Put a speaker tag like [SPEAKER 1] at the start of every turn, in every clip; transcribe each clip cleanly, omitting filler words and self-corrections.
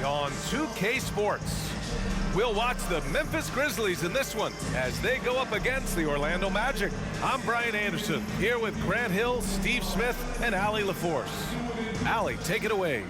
[SPEAKER 1] on 2K Sports. We'll watch the Memphis Grizzlies in this one as they go up against the Orlando Magic. I'm Brian Anderson, here with Grant Hill, Steve Smith, and Allie LaForce. Allie, take it away.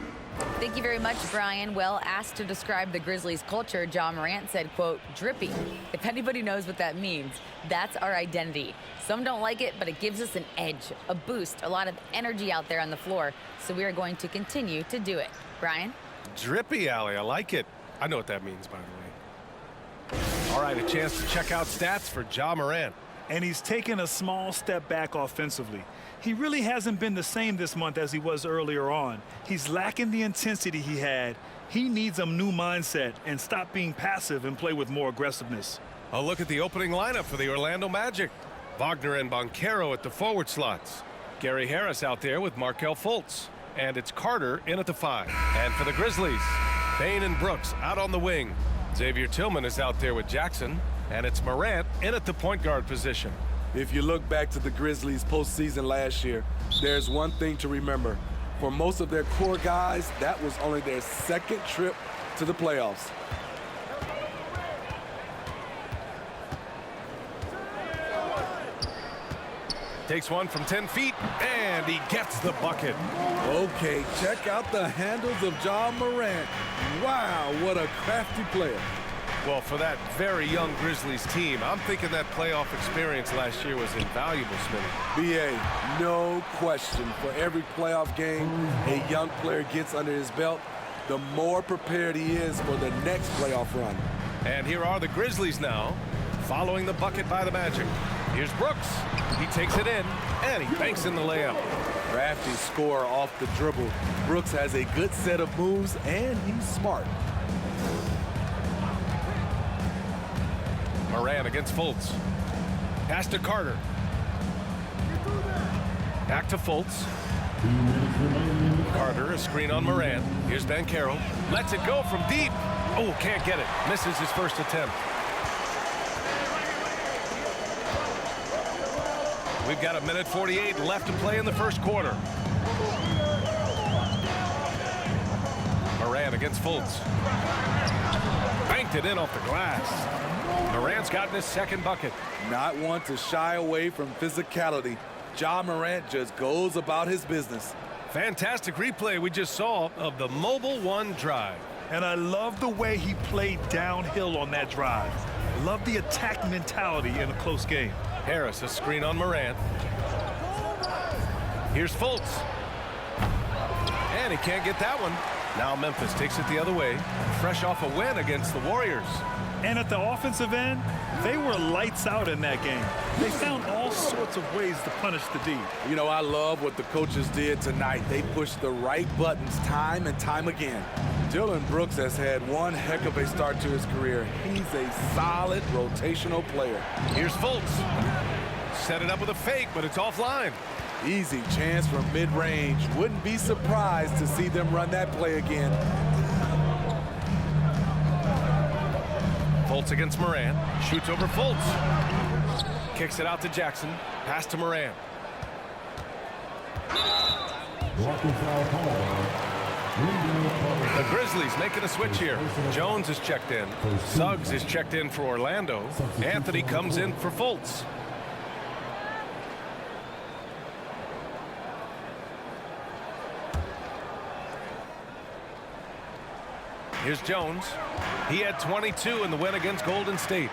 [SPEAKER 2] Thank you very much, Brian. Well, asked to describe the Grizzlies' culture, Ja Morant said, quote, drippy. If anybody knows what that means, that's our identity. Some don't like it, but it gives us an edge, a boost, a lot of energy out there on the floor. So we are going to continue to do it. Brian?
[SPEAKER 1] Drippy, Allie. I like it. I know what that means, by the way. All right, a chance to check out stats for Ja Morant.
[SPEAKER 3] And he's taken a small step back offensively. He really hasn't been the same this month as he was earlier on. He's lacking the intensity he had. He needs a new mindset and stop being passive and play with more aggressiveness.
[SPEAKER 1] A look at the opening lineup for the Orlando Magic. Wagner and Banchero at the forward slots. Gary Harris out there with Markelle Fultz. And it's Carter in at the 5. And for the Grizzlies, Bane and Brooks out on the wing. Xavier Tillman is out there with Jackson. And it's Morant in at the point guard position.
[SPEAKER 4] If you look back to the Grizzlies postseason last year, there's one thing to remember. For most of their core guys, that was only their second trip to the playoffs.
[SPEAKER 1] Takes one from 10 feet, and he gets the bucket.
[SPEAKER 4] Okay, check out the handles of Ja Morant. Wow, what a crafty player.
[SPEAKER 1] Well, for that very young Grizzlies team, I'm thinking that playoff experience last year was invaluable, Smitty.
[SPEAKER 4] B.A., no question. For every playoff game a young player gets under his belt, the more prepared he is for the next playoff run.
[SPEAKER 1] And here are the Grizzlies now, following the bucket by the Magic. Here's Brooks. He takes it in, and he banks in the layup.
[SPEAKER 4] Crafty scorer off the dribble. Brooks has a good set of moves, and he's smart.
[SPEAKER 1] Morant against Fultz. Pass to Carter. Back to Fultz. Carter, a screen on Morant. Here's Banchero. Lets it go from deep. Oh, can't get it. Misses his first attempt. We've got 1:48 left to play in the first quarter. Morant against Fultz. Banked it in off the glass. Morant's gotten his second bucket.
[SPEAKER 4] Not one to shy away from physicality. Ja Morant just goes about his business.
[SPEAKER 1] Fantastic replay we just saw of the Mobile One drive.
[SPEAKER 3] And I love the way he played downhill on that drive. Love the attack mentality in a close game.
[SPEAKER 1] Harris, a screen on Morant. Here's Fultz. And he can't get that one. Now Memphis takes it the other way, fresh off a win against the Warriors.
[SPEAKER 3] And at the offensive end, they were lights out in that game. They found all sorts of ways to punish the D.
[SPEAKER 4] You know, I love what the coaches did tonight. They pushed the right buttons time and time again. Dillon Brooks has had one heck of a start to his career. He's a solid rotational player.
[SPEAKER 1] Here's Fultz. Set it up with a fake, but it's offline.
[SPEAKER 4] Easy chance from mid-range. Wouldn't be surprised to see them run that play again.
[SPEAKER 1] Fultz against Morant. Shoots over Fultz. Kicks it out to Jackson. Pass to Morant. The Grizzlies making a switch here. Jones is checked in. Suggs is checked in for Orlando. Anthony comes in for Fultz. Here's Jones. He had 22 in the win against Golden State.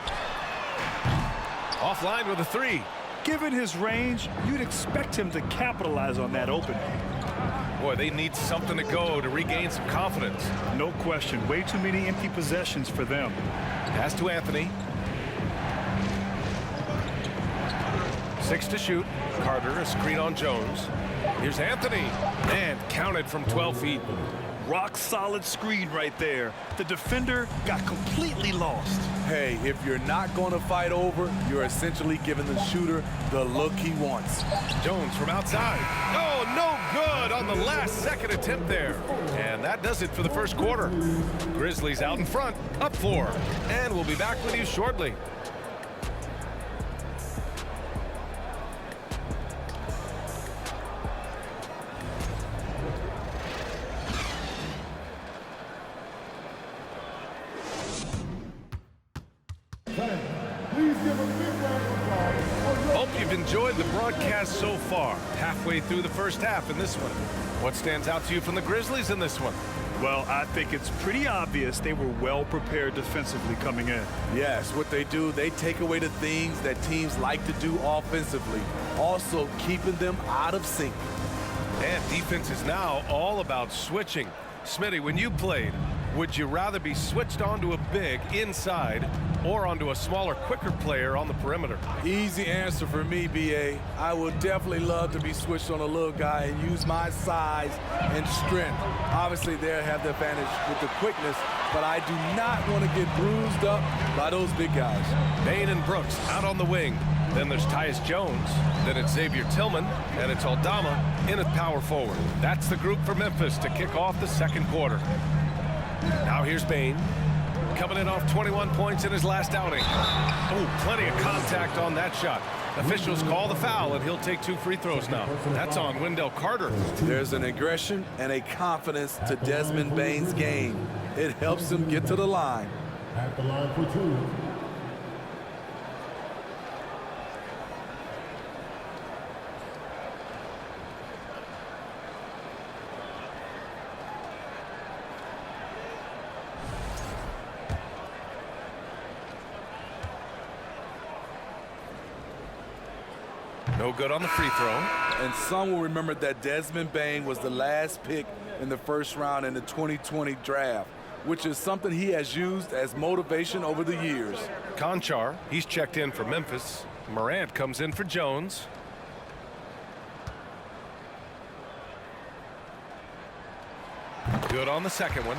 [SPEAKER 1] Offline with a 3.
[SPEAKER 3] Given his range, you'd expect him to capitalize on that opening.
[SPEAKER 1] Boy, they need something to go to regain some confidence.
[SPEAKER 3] No question. Way too many empty possessions for them.
[SPEAKER 1] Pass to Anthony. 6 to shoot. Carter, a screen on Jones. Here's Anthony. And counted from 12 feet.
[SPEAKER 3] Rock solid screen right there. The defender got completely lost.
[SPEAKER 4] Hey, if you're not going to fight over, you're essentially giving the shooter the look he wants.
[SPEAKER 1] Jones from outside. Oh, no good on the last second attempt there. And that does it for the first quarter. Grizzlies out in front, up 4. And we'll be back with you shortly. Hope you've enjoyed the broadcast so far. Halfway through the first half in this one. What stands out to you from the Grizzlies in this one?
[SPEAKER 3] Well, I think it's pretty obvious they were well prepared defensively coming in.
[SPEAKER 4] Yes, what they do, they take away the things that teams like to do offensively, also keeping them out of sync.
[SPEAKER 1] And defense is now all about switching. Smitty, when you played, would you rather be switched onto a big inside or onto a smaller, quicker player on the perimeter?
[SPEAKER 4] Easy answer for me, B.A. I would definitely love to be switched on a little guy and use my size and strength. Obviously, they have the advantage with the quickness, but I do not want to get bruised up by those big guys.
[SPEAKER 1] Bane and Brooks out on the wing. Then there's Tyus Jones. Then it's Xavier Tillman. And it's Aldama in at power forward. That's the group for Memphis to kick off the second quarter. Now here's Bane. Coming in off 21 points in his last outing. Oh, plenty of contact on that shot. Officials call the foul, and he'll take 2 free throws now. That's on Wendell Carter.
[SPEAKER 4] There's an aggression and a confidence to Desmond Bane's game. It helps him get to the line.
[SPEAKER 5] At the line for 2.
[SPEAKER 1] No good on the free throw.
[SPEAKER 4] And some will remember that Desmond Bane was the last pick in the first round in the 2020 draft, which is something he has used as motivation over the years.
[SPEAKER 1] Conchar, he's checked in for Memphis. Morant comes in for Jones. Good on the second one.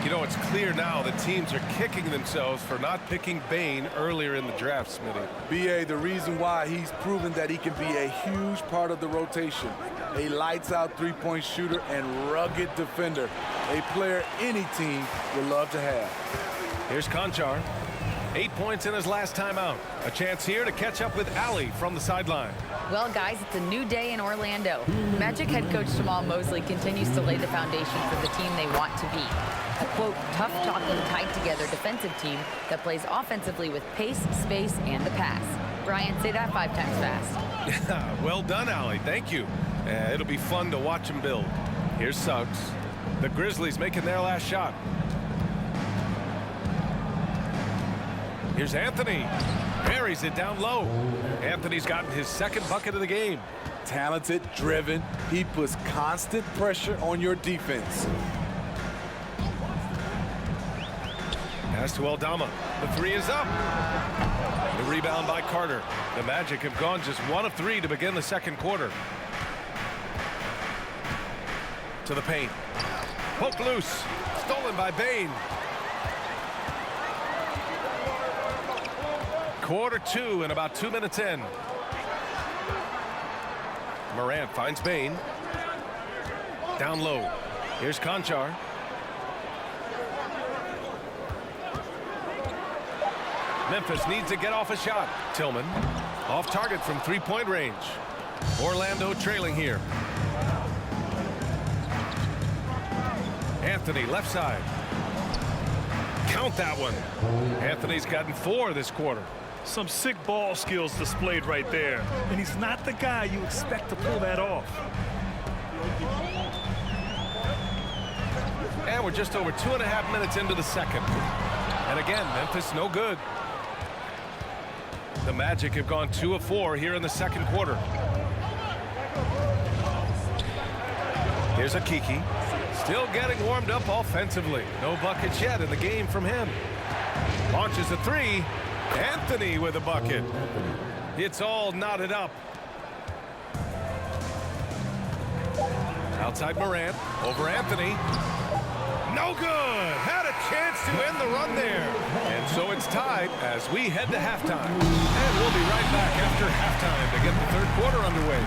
[SPEAKER 1] You know, it's clear now that teams are kicking themselves for not picking Bane earlier in the draft, Smitty.
[SPEAKER 4] B.A., the reason why he's proven that he can be a huge part of the rotation. A lights-out three-point shooter and rugged defender. A player any team would love to have.
[SPEAKER 1] Here's Conchar. 8 points in his last time out. A chance here to catch up with Allie from the sideline.
[SPEAKER 2] Well, guys, it's a new day in Orlando. Magic head coach Jamal Mosley continues to lay the foundation for the team they want to be. A, quote, tough-talking, tied-together defensive team that plays offensively with pace, space, and the pass. Brian, say that 5 times fast.
[SPEAKER 1] Well done, Allie. Thank you. It'll be fun to watch him build. Here's Suggs. The Grizzlies making their last shot. Here's Anthony. Buries it down low. Anthony's gotten his second bucket of the game.
[SPEAKER 4] Talented, driven. He puts constant pressure on your defense.
[SPEAKER 1] Pass to Aldama. The 3 is up. The rebound by Carter. The Magic have gone just 1 of 3 to begin the second quarter. To the paint. Poked loose. Stolen by Bane. Quarter 2 and about 2 minutes in. Morant finds Bane. Down low. Here's Conchar. Memphis needs to get off a shot. Tillman off target from 3-point range. Orlando trailing here. Anthony left side. Count that one. Anthony's gotten 4 this quarter.
[SPEAKER 3] Some sick ball skills displayed right there. And he's not the guy you expect to pull that off.
[SPEAKER 1] And we're just over 2.5 minutes into the second. And again, Memphis no good. The Magic have gone 2 of 4 here in the second quarter. Here's Akiki. Still getting warmed up offensively. No buckets yet in the game from him. Launches a 3. Anthony with a bucket. It's all knotted up. Outside Morant. Over Anthony. No good. Had a chance to end the run there. And so it's tied as we head to halftime. And we'll be right back after halftime to get the third quarter underway.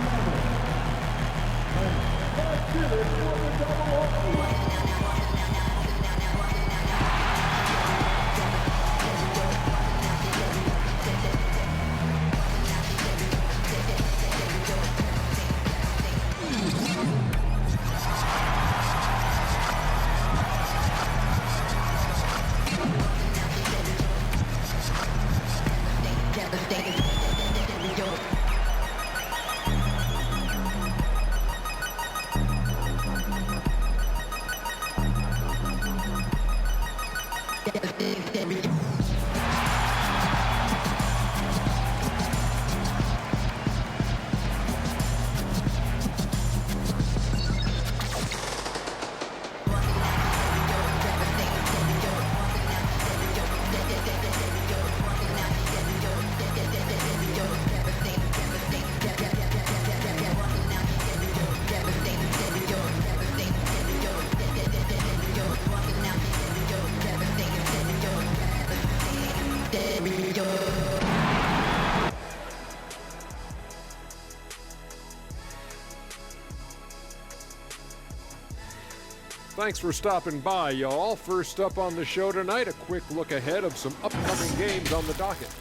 [SPEAKER 6] Thanks for stopping by, y'all. First up on the show tonight, a quick look ahead of some upcoming games on the docket.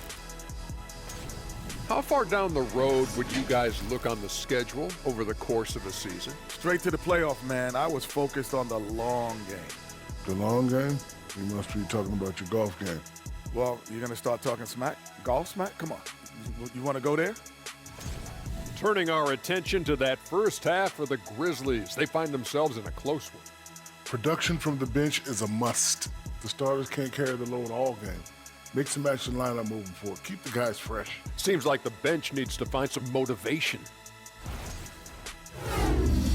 [SPEAKER 6] How far down the road would you guys look on the schedule over the course of a season?
[SPEAKER 4] Straight to the playoff, man. I was focused on the long game.
[SPEAKER 7] The long game? You must be talking about your golf game.
[SPEAKER 4] Well, you're going to start talking smack? Golf smack? Come on. You want to go there?
[SPEAKER 6] Turning our attention to that first half for the Grizzlies. They find themselves in a close one.
[SPEAKER 7] Production from the bench is a must. The starters can't carry the load all game. Mix and match the lineup moving forward. Keep the guys fresh.
[SPEAKER 6] Seems like the bench needs to find some motivation.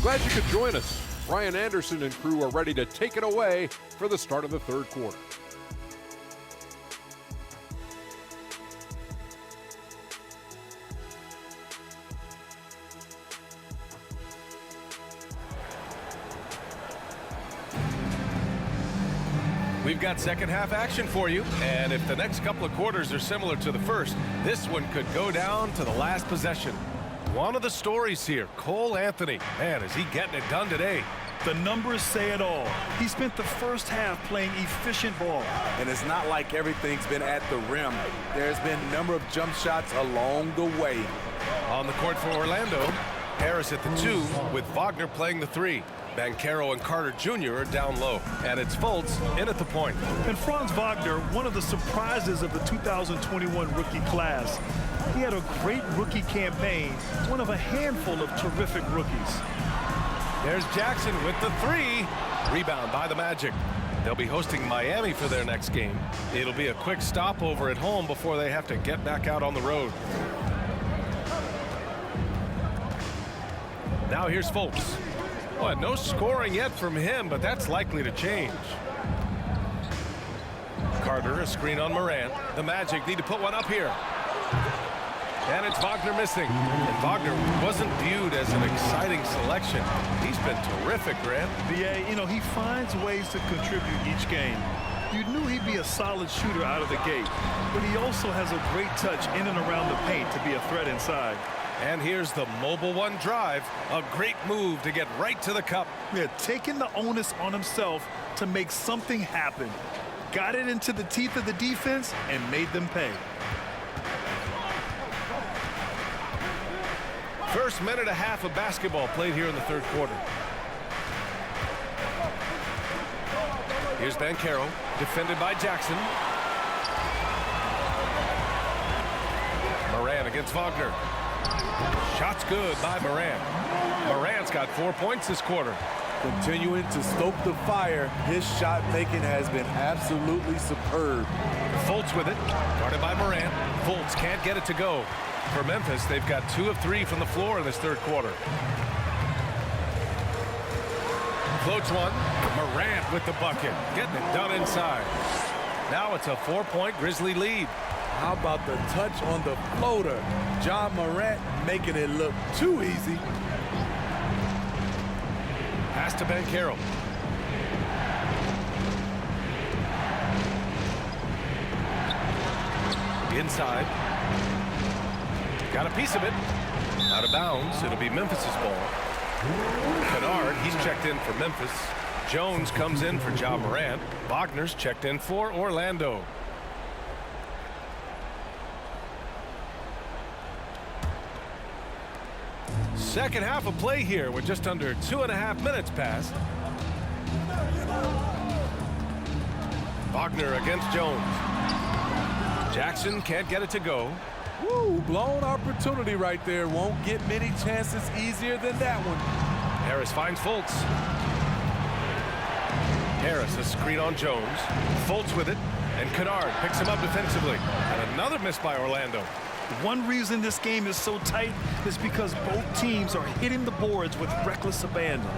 [SPEAKER 6] Glad you could join us. Ryan Anderson and crew are ready to take it away for the start of the third quarter.
[SPEAKER 1] We've got second half action for you, and if the next couple of quarters are similar to the first, this one could go down to the last possession. One of the stories here, Cole Anthony. Man, is he getting it done today.
[SPEAKER 3] The numbers say it all. He spent the first half playing efficient ball.
[SPEAKER 4] And it's not like everything's been at the rim. There's been a number of jump shots along the way.
[SPEAKER 1] On the court for Orlando, Harris at the 2 with Wagner playing the 3. Banchero and Carter Jr. are down low, and it's Fultz in at the point.
[SPEAKER 3] And Franz Wagner, one of the surprises of the 2021 rookie class. He had a great rookie campaign, one of a handful of terrific rookies.
[SPEAKER 1] There's Jackson with the 3. Rebound by the Magic. They'll be hosting Miami for their next game. It'll be a quick stopover at home before they have to get back out on the road. Now here's Fultz. Well, no scoring yet from him, but that's likely to change. Carter, a screen on Morant. The Magic need to put one up here. And it's Wagner missing. And Wagner wasn't viewed as an exciting selection. He's been terrific, Grant.
[SPEAKER 3] Yeah, you know, he finds ways to contribute each game. You knew he'd be a solid shooter out of the gate, but he also has a great touch in and around the paint to be a threat inside.
[SPEAKER 1] And here's the mobile one drive. A great move to get right to the cup.
[SPEAKER 3] Yeah, taking the onus on himself to make something happen. Got it into the teeth of the defense and made them pay.
[SPEAKER 1] First minute and a half of basketball played here in the third quarter. Here's Banchero, defended by Jackson. Morant against Wagner. Shot's good by Morant. Morant's got 4 points this quarter.
[SPEAKER 4] Continuing to stoke the fire, his shot making has been absolutely superb.
[SPEAKER 1] Fultz with it, guarded by Morant. Fultz can't get it to go. For Memphis, they've got 2 of 3 from the floor in this third quarter. Floats one. Morant with the bucket, getting it done inside. Now it's a 4-point Grizzly lead.
[SPEAKER 4] How about the touch on the floater? John Morant making it look too easy.
[SPEAKER 1] Pass to Banchero. Inside. Got a piece of it. Out of bounds. It'll be Memphis's ball. Kennard, he's checked in for Memphis. Jones comes in for Ja Morant. Wagner's checked in for Orlando. Second half of play here with just under 2.5 minutes passed. Wagner against Jones. Jackson can't get it to go.
[SPEAKER 4] Woo, blown opportunity right there. Won't get many chances easier than that one.
[SPEAKER 1] Harris finds Fultz. Harris, a screen on Jones. Fultz with it, and Kennard picks him up defensively. And another miss by Orlando.
[SPEAKER 3] One reason this game is so tight is because both teams are hitting the boards with reckless abandon.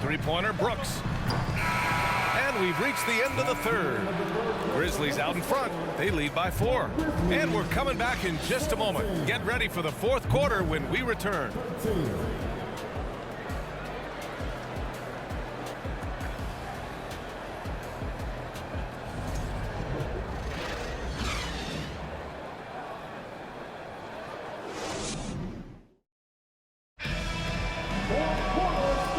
[SPEAKER 1] Three-pointer, Brooks. And we've reached the end of the third. Grizzlies out in front. They lead by 4. And we're coming back in just a moment. Get ready for the fourth quarter when we return.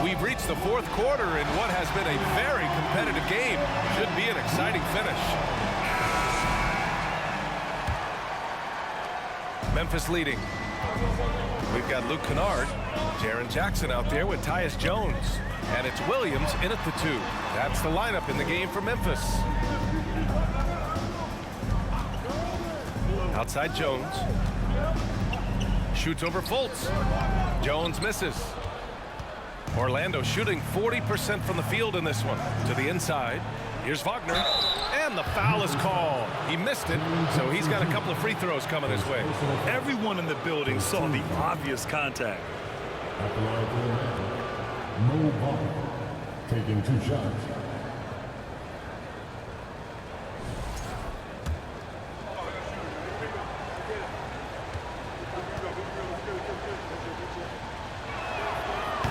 [SPEAKER 1] We've reached the fourth quarter in what has been a very competitive game. Should be an exciting finish. Memphis leading. We've got Luke Kennard, Jaren Jackson out there with Tyus Jones. And it's Williams in at the 2. That's the lineup in the game for Memphis. Outside Jones. Shoots over Fultz. Jones misses. Orlando shooting 40% from the field in this one. To the inside. Here's Wagner. And the foul is called. He missed it, so he's got a couple of free throws coming his way.
[SPEAKER 3] Everyone in the building saw the obvious contact.
[SPEAKER 5] At the line for the Magic, Mo Wagner taking 2 shots.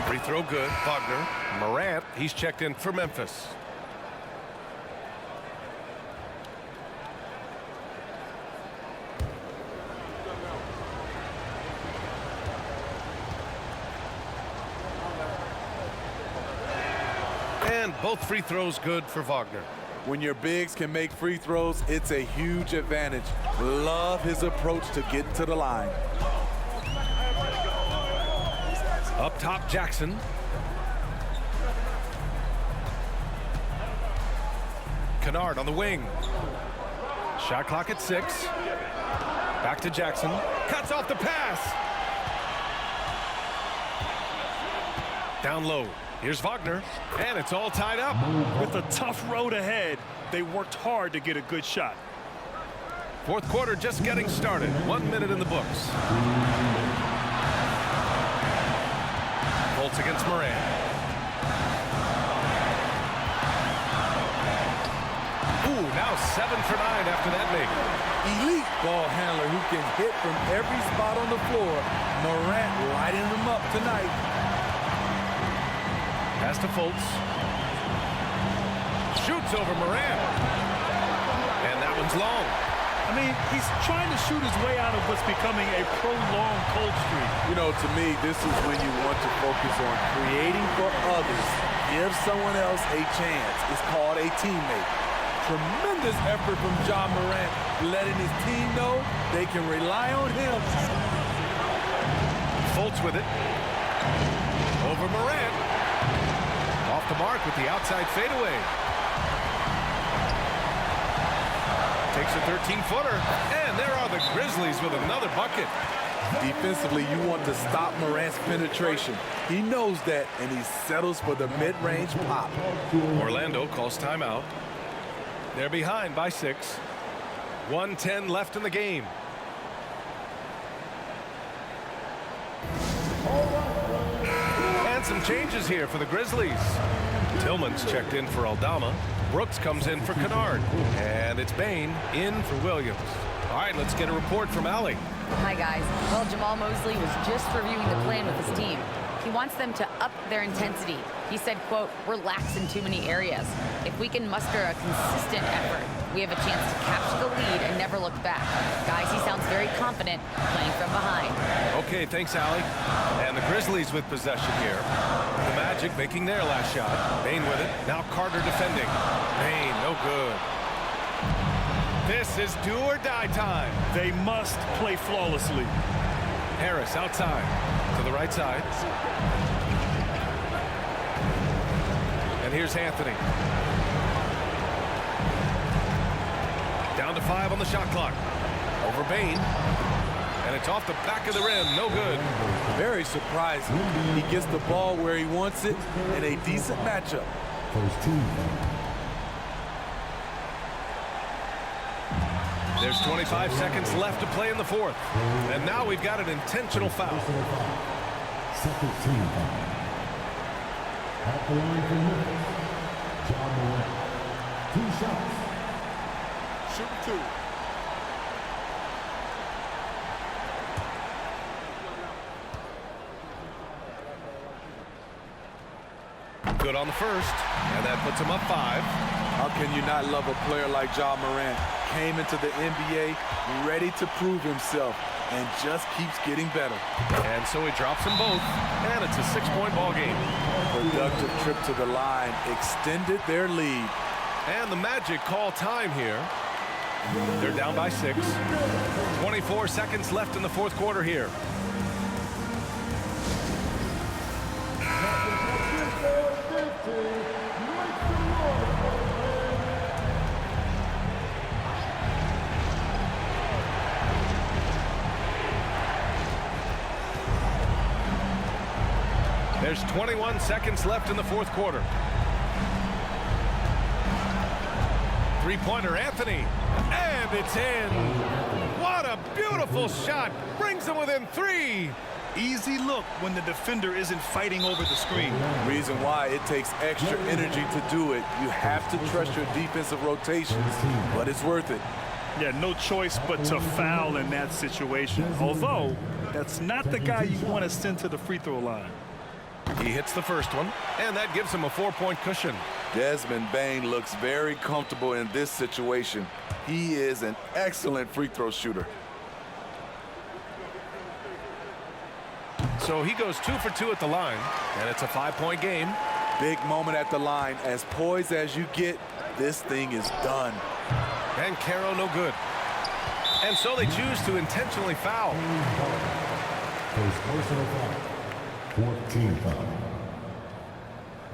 [SPEAKER 1] Free throw good. Wagner. Morant, he's checked in for Memphis. And both free throws good for Wagner.
[SPEAKER 4] When your bigs can make free throws, it's a huge advantage. Love his approach to getting to the line.
[SPEAKER 1] Up top, Jackson. Kennard on the wing. Shot clock at 6. Back to Jackson. Cuts off the pass. Down low. Here's Wagner. And it's all tied up.
[SPEAKER 3] With a tough road ahead, they worked hard to get a good shot.
[SPEAKER 1] Fourth quarter just getting started. 1 minute in the books. Fultz against Morant. Ooh, now 7 for 9 after that make.
[SPEAKER 4] Elite ball handler who can hit from every spot on the floor. Morant lighting them up tonight.
[SPEAKER 1] Pass to Fultz. Shoots over Morant. And that one's long.
[SPEAKER 3] I mean, he's trying to shoot his way out of what's becoming a prolonged cold streak.
[SPEAKER 4] You know, to me, this is when you want to focus on creating for others. Give someone else a chance. It's called a teammate. Tremendous effort from Ja Morant, letting his team know they can rely on him.
[SPEAKER 1] Fultz with it. Over Morant. Off the mark with the outside fadeaway. Takes a 13-footer. And there are the Grizzlies with another bucket.
[SPEAKER 4] Defensively, you want to stop Morant's penetration. He knows that, and he settles for the mid-range pop.
[SPEAKER 1] Orlando calls timeout. They're behind by 6. 1:10 left in the game. And some changes here for the Grizzlies. Tillman's checked in for Aldama. Brooks comes in for Kennard. And it's Bain in for Williams. All right, let's get a report from Allie.
[SPEAKER 2] Hi, guys. Well, Jamal Mosley was just reviewing the plan with his team. He wants them to up their intensity. He said, quote, "We're lax in too many areas. If we can muster a consistent effort, we have a chance to capture the lead and never look back." Guys, he sounds very confident playing from behind.
[SPEAKER 1] Okay, thanks, Allie. And the Grizzlies with possession here. The Magic making their last shot. Bain with it. Now Carter defending. Bain, no good. This is do or die time.
[SPEAKER 3] They must play flawlessly.
[SPEAKER 1] Harris outside to the right side. And here's Anthony. Down to 5 on the shot clock. Over Bain. And it's off the back of the rim. No good.
[SPEAKER 4] Very surprising. He gets the ball where he wants it in a decent matchup.
[SPEAKER 5] First team foul.
[SPEAKER 1] There's 25 seconds left to play in the fourth. And now we've got an intentional foul.
[SPEAKER 5] Second team foul. At the line for Memphis, John Morant. 2 shots.
[SPEAKER 7] Shoot 2.
[SPEAKER 1] Good on the first, and that puts him up 5.
[SPEAKER 4] How can you not love a player like John Morant? Came into the NBA ready to prove himself and just keeps getting better.
[SPEAKER 1] And so he drops them both, and it's a 6-point ball game.
[SPEAKER 4] Productive trip to the line extended their lead.
[SPEAKER 1] And the Magic call time here. They're down by 6. 24 seconds left in the fourth quarter here. There's 21 seconds left in the fourth quarter. Three-pointer, Anthony, and it's in. What a beautiful shot. Brings them within 3.
[SPEAKER 3] Easy look when the defender isn't fighting over the screen.
[SPEAKER 4] Reason why it takes extra energy to do it. You have to trust your defensive rotations, but it's worth it.
[SPEAKER 3] Yeah, no choice but to foul in that situation. Although, that's not the guy you want to send to the free throw line.
[SPEAKER 1] He hits the first one, and that gives him a 4-point cushion.
[SPEAKER 4] Desmond Bane looks very comfortable in this situation. He is an excellent free throw shooter.
[SPEAKER 1] So he goes 2 for 2 at the line, and it's a 5-point game.
[SPEAKER 4] Big moment at the line. As poised as you get, this thing is done.
[SPEAKER 1] And Caro no good. And so they choose to intentionally foul.
[SPEAKER 5] First personal foul. 14 foul.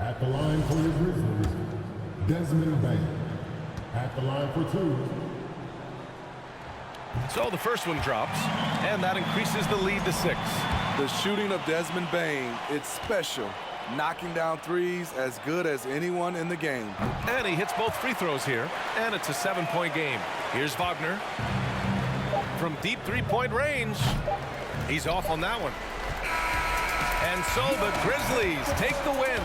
[SPEAKER 5] At the line for the Grizzlies, Desmond Bane. At the line for 2.
[SPEAKER 1] So the first one drops, and that increases the lead to 6.
[SPEAKER 4] The shooting of Desmond Bane, it's special. Knocking down threes as good as anyone in the game.
[SPEAKER 1] And he hits both free throws here, and it's a 7-point game. Here's Wagner. From deep 3-point range, he's off on that one. And so the Grizzlies take the win.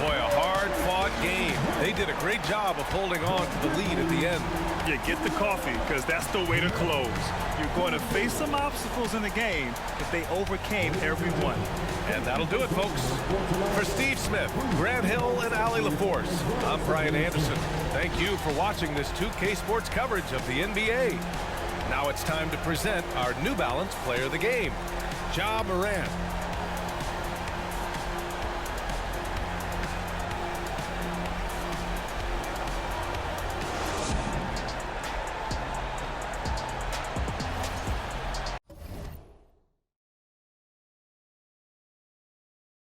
[SPEAKER 1] Boy, a hard-fought game. They did a great job of holding on to the lead at the end.
[SPEAKER 3] Yeah, get the coffee, because that's the way to close. You're going to face some obstacles in the game, but they overcame every one.
[SPEAKER 1] And that'll do it, folks. For Steve Smith, Grant Hill, and Allie LaForce, I'm Brian Anderson. Thank you for watching this 2K Sports coverage of the NBA. Now it's time to present our New Balance Player of the Game, Ja Morant.